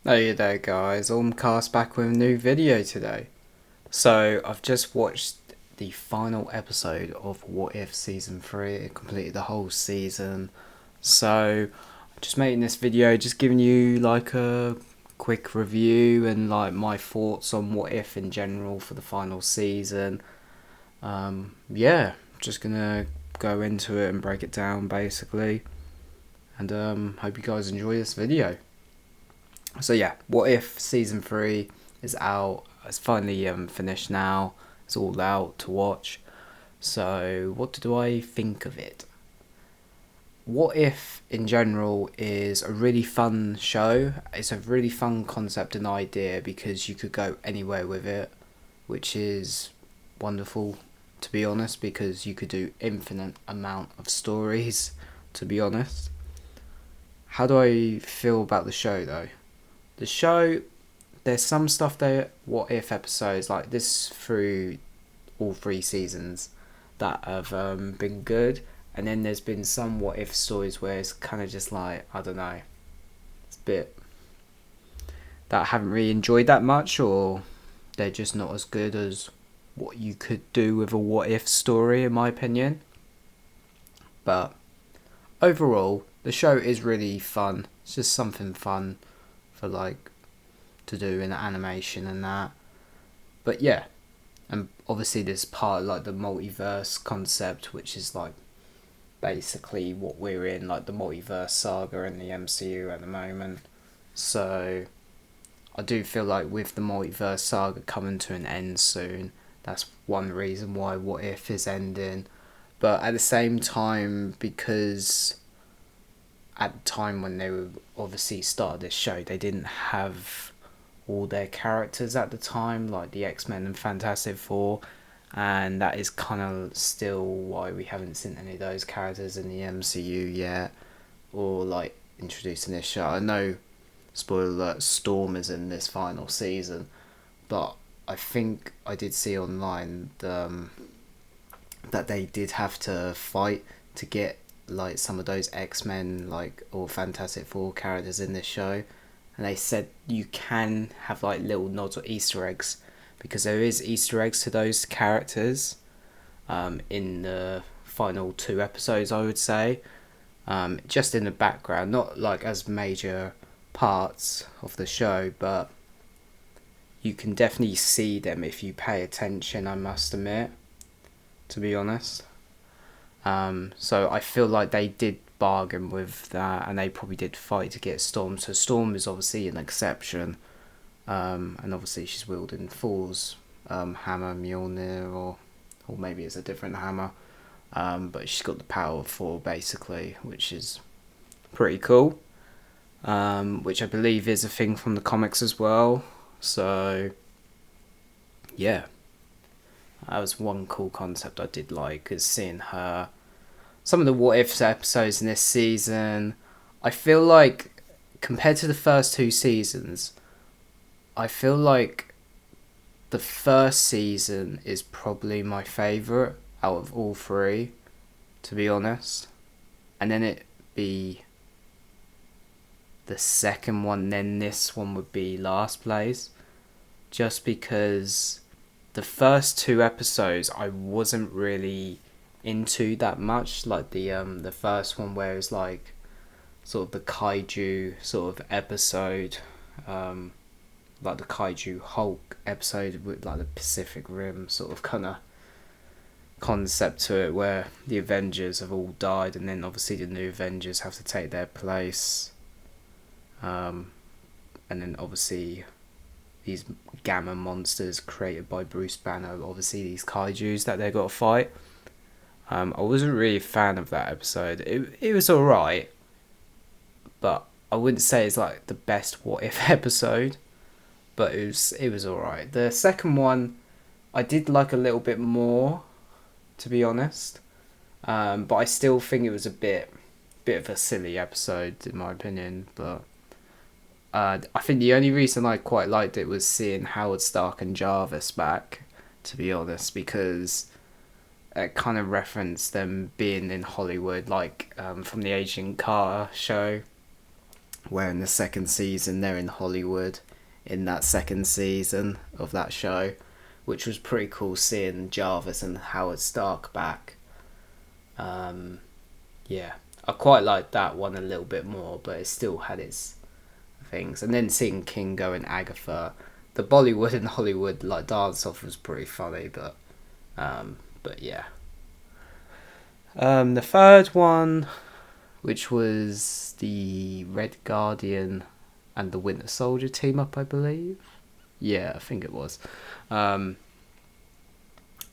Hey there guys, Ormcast back with a new video today. So I've just watched the final episode of What If Season 3. It completed the whole season. So I'm just making this video, just giving you like a quick review and like my thoughts on What If in general for the final season. Yeah, just gonna go into it and break it down basically. And hope you guys enjoy this video. So yeah, What If Season 3 is out. It's finally finished now. It's all out to watch. So what do I think of it? What If in general is a really fun show. It's a really fun concept and idea because you could go anywhere with it, which is wonderful to be honest, because you could do infinite amount of stories, to be honest. How do I feel about the show though? The show, there's some stuff there, what if episodes like this through all three seasons that have been good, and then there's been some what if stories where it's kind of just like, I don't know, it's a bit that I haven't really enjoyed that much, or they're just not as good as what you could do with a what if story in my opinion. But overall the show is really fun. It's just something fun for like to do in animation and that. But yeah, and obviously there's part of like the multiverse concept, which is like basically what we're in, like the multiverse saga in the MCU at the moment. So I do feel like with the multiverse saga coming to an end soon, that's one reason why What If is ending. But at the same time, because at the time when they were obviously started this show, they didn't have all their characters at the time, like the X-Men and Fantastic Four, and that is kind of still why we haven't seen any of those characters in the MCU yet, or like introduced in this show. I know, spoiler alert, Storm is in this final season, but I think I did see online that they did have to fight to get like some of those X-Men like or Fantastic Four characters in this show, and they said you can have like little nods or Easter eggs, because there is Easter eggs to those characters in the final two episodes, I would say, just in the background, not like as major parts of the show, but you can definitely see them if you pay attention, I must admit, to be honest. So I feel like they did bargain with that, and they probably did fight to get Storm. So Storm is obviously an exception, and obviously she's wielding Thor's hammer, Mjolnir, or maybe it's a different hammer. But she's got the power of Thor basically, which is pretty cool. Which I believe is a thing from the comics as well. So yeah, that was one cool concept I did like, is seeing her. Some of the what if episodes in this season, I feel like compared to the first two seasons, I feel like the first season is probably my favourite out of all three, to be honest. And then it be the second one, then this one would be last place. Just because the first two episodes I wasn't really into that much, like the first one where it's like sort of the kaiju sort of episode, like the kaiju Hulk episode with like the Pacific Rim sort of kind of concept to it, where the Avengers have all died and then obviously the new Avengers have to take their place, and then obviously these gamma monsters created by Bruce Banner, obviously these kaijus that they got to fight. I wasn't really a fan of that episode. It was alright, but I wouldn't say it's like the best what if episode. But it was alright. The second one I did like a little bit more, to be honest. But I still think it was a bit of a silly episode in my opinion. But I think the only reason I quite liked it was seeing Howard Stark and Jarvis back, to be honest, because it kind of referenced them being in Hollywood, like from the Agent Carter show. where in the second season they're in Hollywood in that second season of that show, which was pretty cool seeing Jarvis and Howard Stark back. Yeah, I quite liked that one a little bit more, but it still had its things. And then seeing Kingo and Agatha, the Bollywood and Hollywood like dance off was pretty funny, but yeah. The third one, which was the Red Guardian and the Winter Soldier team up, I believe. Yeah, I think it was. I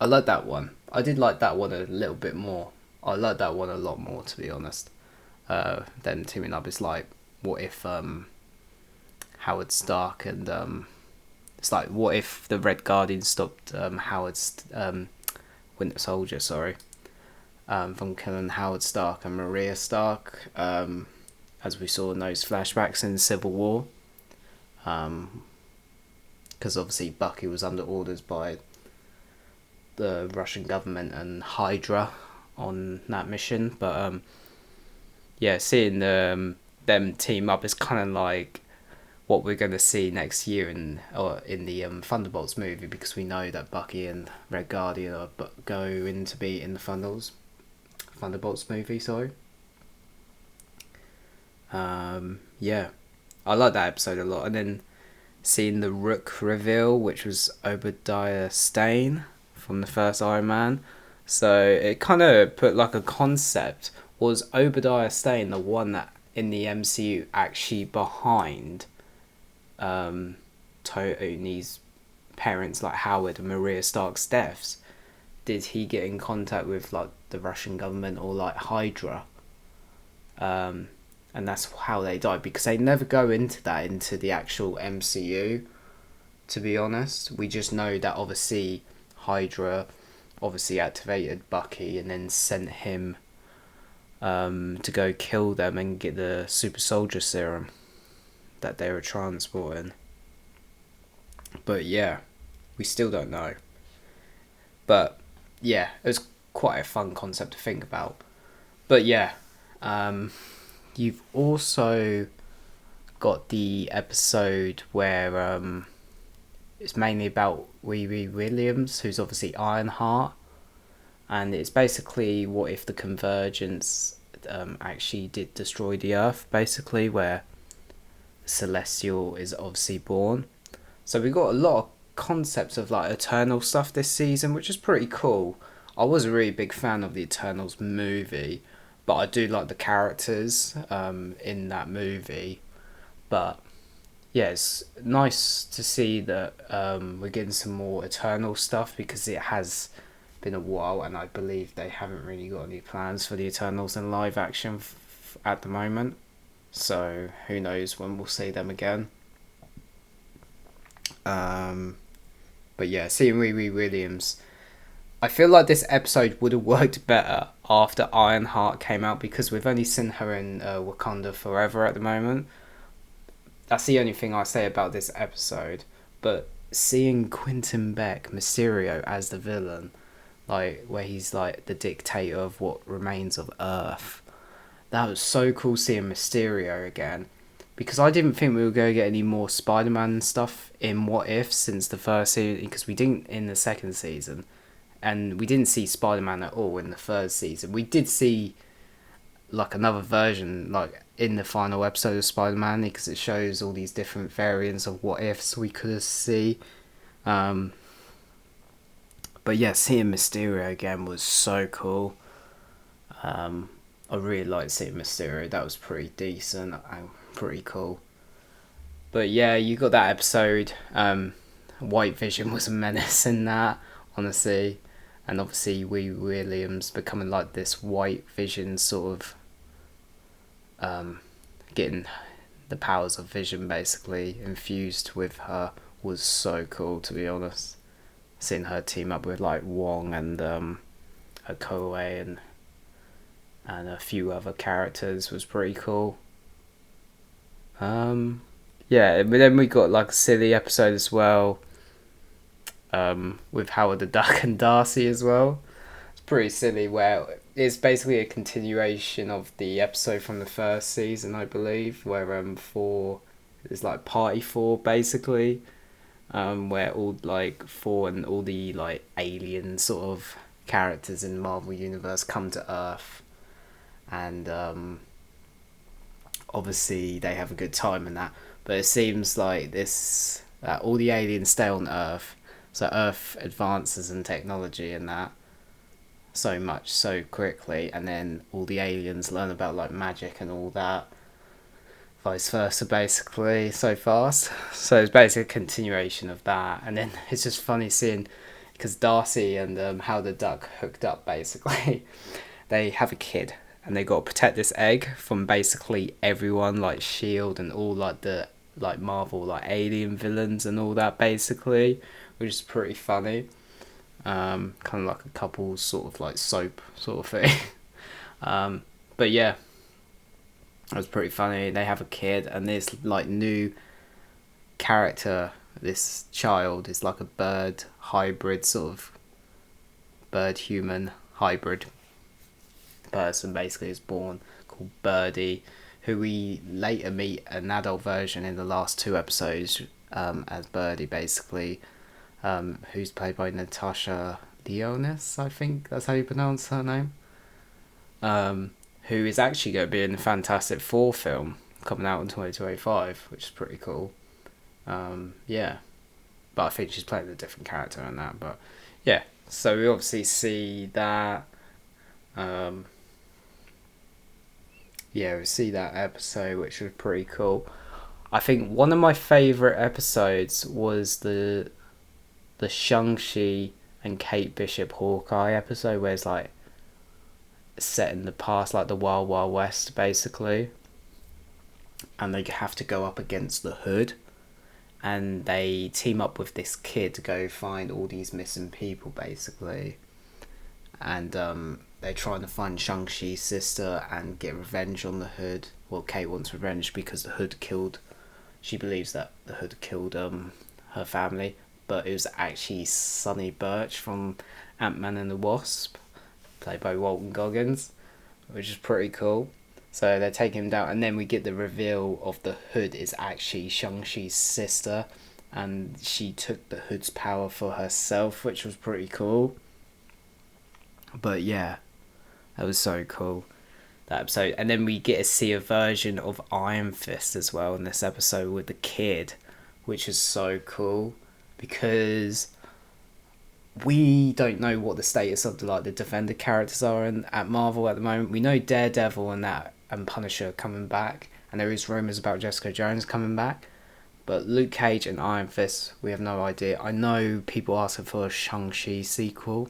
like that one. I did like that one a little bit more. I like that one a lot more, to be honest. Then teaming up is like, what if Howard Stark and it's like, what if the Red Guardian stopped Howard's Winter Soldier, from killing Howard Stark and Maria Stark, as we saw in those flashbacks in Civil War. Because obviously Bucky was under orders by the Russian government and Hydra on that mission, but yeah, seeing them team up is kind of like what we're going to see next year in the Thunderbolts movie, because we know that Bucky and Red Guardian are going to be in the Thunderbolts movie. Yeah, I like that episode a lot, and then seeing the Rook reveal, which was Obadiah Stane from the first Iron Man. So it kind of put like a concept. Was Obadiah Stane the one that in the MCU actually behind Tony's parents, like Howard and Maria Stark's deaths? Did he get in contact with like the Russian government or like Hydra? And that's how they died, because they never go into the actual MCU, to be honest. We just know that obviously Hydra obviously activated Bucky and then sent him to go kill them and get the super soldier serum that they were transporting. But yeah, we still don't know. But yeah, it was quite a fun concept to think about. But yeah, you've also got the episode where it's mainly about Riri Williams, who's obviously Ironheart, and it's basically what if the Convergence actually did destroy the Earth, basically, where Celestial is obviously born. So we got a lot of concepts of like Eternal stuff this season, which is pretty cool. I was a really big fan of the Eternals movie, but I do like the characters in that movie. But yeah, it's nice to see that we're getting some more Eternal stuff, because it has been a while, and I believe they haven't really got any plans for the Eternals in live action at the moment. So who knows when we'll see them again. But yeah, seeing Riri Williams, I feel like this episode would have worked better after Ironheart came out, because we've only seen her in Wakanda Forever at the moment. That's the only thing I say about this episode. But seeing Quentin Beck, Mysterio, as the villain, like where he's like the dictator of what remains of Earth, that was so cool seeing Mysterio again. Because I didn't think we were going to get any more Spider-Man stuff in What If since the first season, because we didn't in the second season. And we didn't see Spider-Man at all in the third season. We did see like another version, like in the final episode of Spider-Man, because it shows all these different variants of what ifs we could see. But yeah, seeing Mysterio again was so cool. I really liked seeing Mysterio. That was pretty decent and pretty cool. But yeah, you got that episode. White Vision was a menace in that, honestly. And obviously Williams becoming like this White Vision sort of getting the powers of Vision basically infused with her was so cool, to be honest. Seeing her team up with like Wong and Okoye and a few other characters was pretty cool. Yeah, but then we got like a silly episode as well, with Howard the Duck and Darcy as well. It's pretty silly, where it's basically a continuation of the episode from the first season, I believe, where four is like party four basically, where all like four and all the like alien sort of characters in the Marvel universe come to Earth, and obviously they have a good time in that. But it seems like this all the aliens stay on Earth, so Earth advances in technology and that so much so quickly, and then all the aliens learn about like magic and all that, vice versa basically, so fast. So it's basically a continuation of that, and then it's just funny seeing because Darcy and How the Duck hooked up basically. They have a kid and they got to protect this egg from basically everyone, like Shield and all like the like Marvel like alien villains and all that basically, which is pretty funny. Kind of like a couple sort of like soap sort of thing. But yeah, it was pretty funny. They have a kid and this like new character, this child is like a bird hybrid, sort of bird human hybrid person basically, is born, called Birdie, who we later meet an adult version in the last two episodes as Birdie basically, who's played by Natasha Leonis, I think that's how you pronounce her name, who is actually going to be in the Fantastic Four film coming out in 2025, which is pretty cool. Yeah, but I think she's playing a different character in that. But yeah, so we obviously see that. Yeah, we see that episode, which was pretty cool. I think one of my favourite episodes was the Shang-Chi and Kate Bishop Hawkeye episode, where it's like set in the past, like the Wild Wild West basically, and they have to go up against the Hood, and they team up with this kid to go find all these missing people basically, and they're trying to find Shang-Chi's sister and get revenge on the Hood. Well, Kate wants revenge because the Hood killed, she believes that the Hood killed her family, but it was actually Sonny Birch from Ant-Man and the Wasp, played by Walton Goggins, which is pretty cool. So they're taking him down, and then we get the reveal of the Hood is actually Shang-Chi's sister, and she took the Hood's power for herself, which was pretty cool. But yeah, that was so cool, that episode. And then we get to see a version of Iron Fist as well in this episode with the kid, which is so cool because we don't know what the status of the Defender characters are at Marvel at the moment. We know Daredevil and Punisher coming back, and there is rumours about Jessica Jones coming back, but Luke Cage and Iron Fist, we have no idea. I know people asking for a Shang-Chi sequel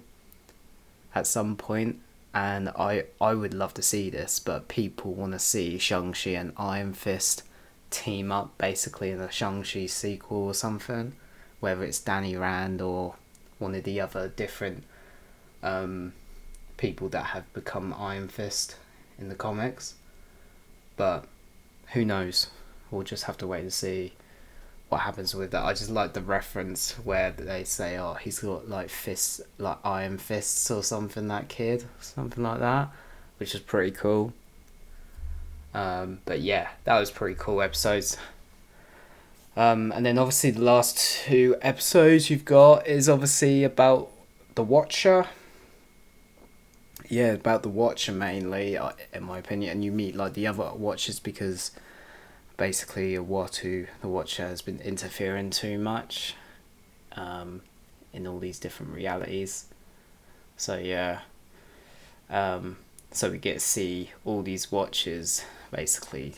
at some point, and I would love to see this, but people want to see Shang-Chi and Iron Fist team up basically in a Shang-Chi sequel or something, whether it's Danny Rand or one of the other different people that have become Iron Fist in the comics. But who knows, we'll just have to wait and see what happens with that. I just like the reference where they say, oh, he's got like fists, like iron fists or something, that kid, something like that, which is pretty cool. But yeah, that was pretty cool episodes. And then obviously the last two episodes you've got is obviously about the Watcher. Yeah, about the Watcher mainly, in my opinion, and you meet like the other Watchers because basically the Watcher has been interfering too much in all these different realities. So yeah, so we get to see all these Watchers basically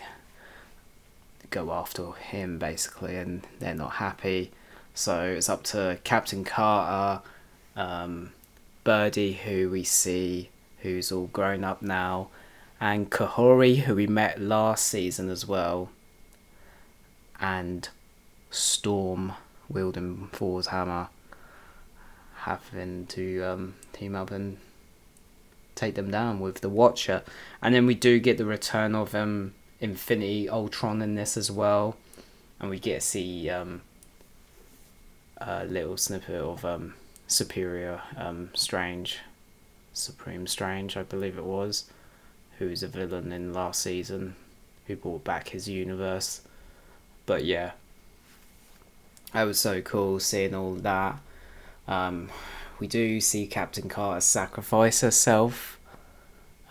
go after him basically, and they're not happy. So it's up to Captain Carter, Birdie, who we see who's all grown up now, and Kahori, who we met last season as well, and Storm wielding Thor's hammer, having to team up and take them down with the Watcher. And then we do get the return of Infinity Ultron in this as well, and we get to see a little snippet of Superior Strange Supreme Strange, I believe it was, who was a villain in last season, who brought back his universe. But yeah, that was so cool seeing all that. We do see Captain Carter sacrifice herself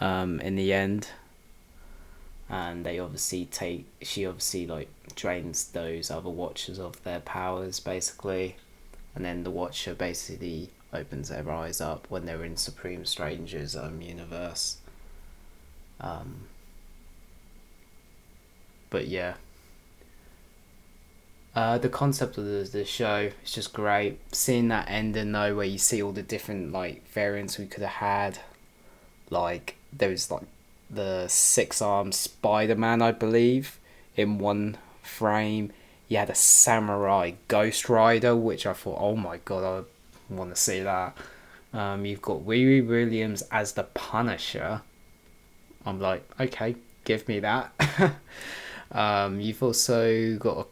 in the end, and she obviously like drains those other Watchers of their powers basically, and then the Watcher basically opens their eyes up when they're in Supreme Stranger's universe. But yeah, the concept of the show is just great. Seeing that ending though, where you see all the different like variants we could have had, like there was like the 6-armed Spider-Man, I believe, in one frame. You had a samurai Ghost Rider, which I thought, oh my god, I want to see that. You've got Riri Williams as the Punisher. I'm like, okay, give me that. You've also got a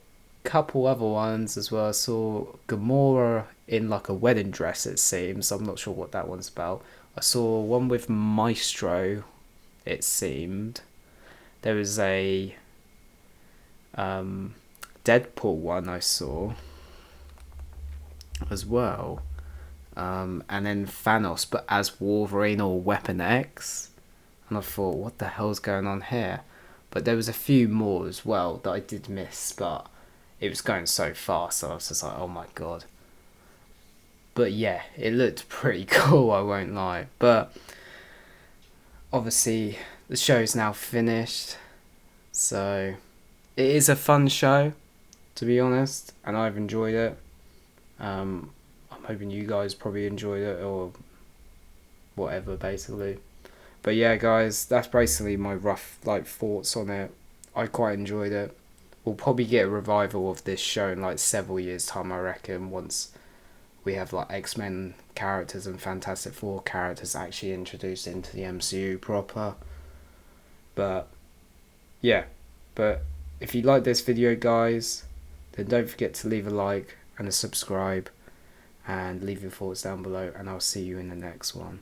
couple other ones as well. I saw Gamora in like a wedding dress, it seems. I'm not sure what that one's about. I saw one with Maestro, it seemed. There was a Deadpool one I saw as well. And then Thanos, but as Wolverine or Weapon X. And I thought, what the hell's going on here? But there was a few more as well that I did miss, but it was going so fast, so I was just like, oh my god. But yeah, it looked pretty cool, I won't lie. But obviously, the show's now finished, so it is a fun show, to be honest, and I've enjoyed it. I'm hoping you guys probably enjoyed it, or whatever, basically. But yeah, guys, that's basically my rough like thoughts on it. I quite enjoyed it. We'll probably get a revival of this show in like several years' time, I reckon, once we have like X-Men characters and Fantastic Four characters actually introduced into the MCU proper. But yeah, but if you like this video, guys, then don't forget to leave a like and a subscribe, and leave your thoughts down below, and I'll see you in the next one.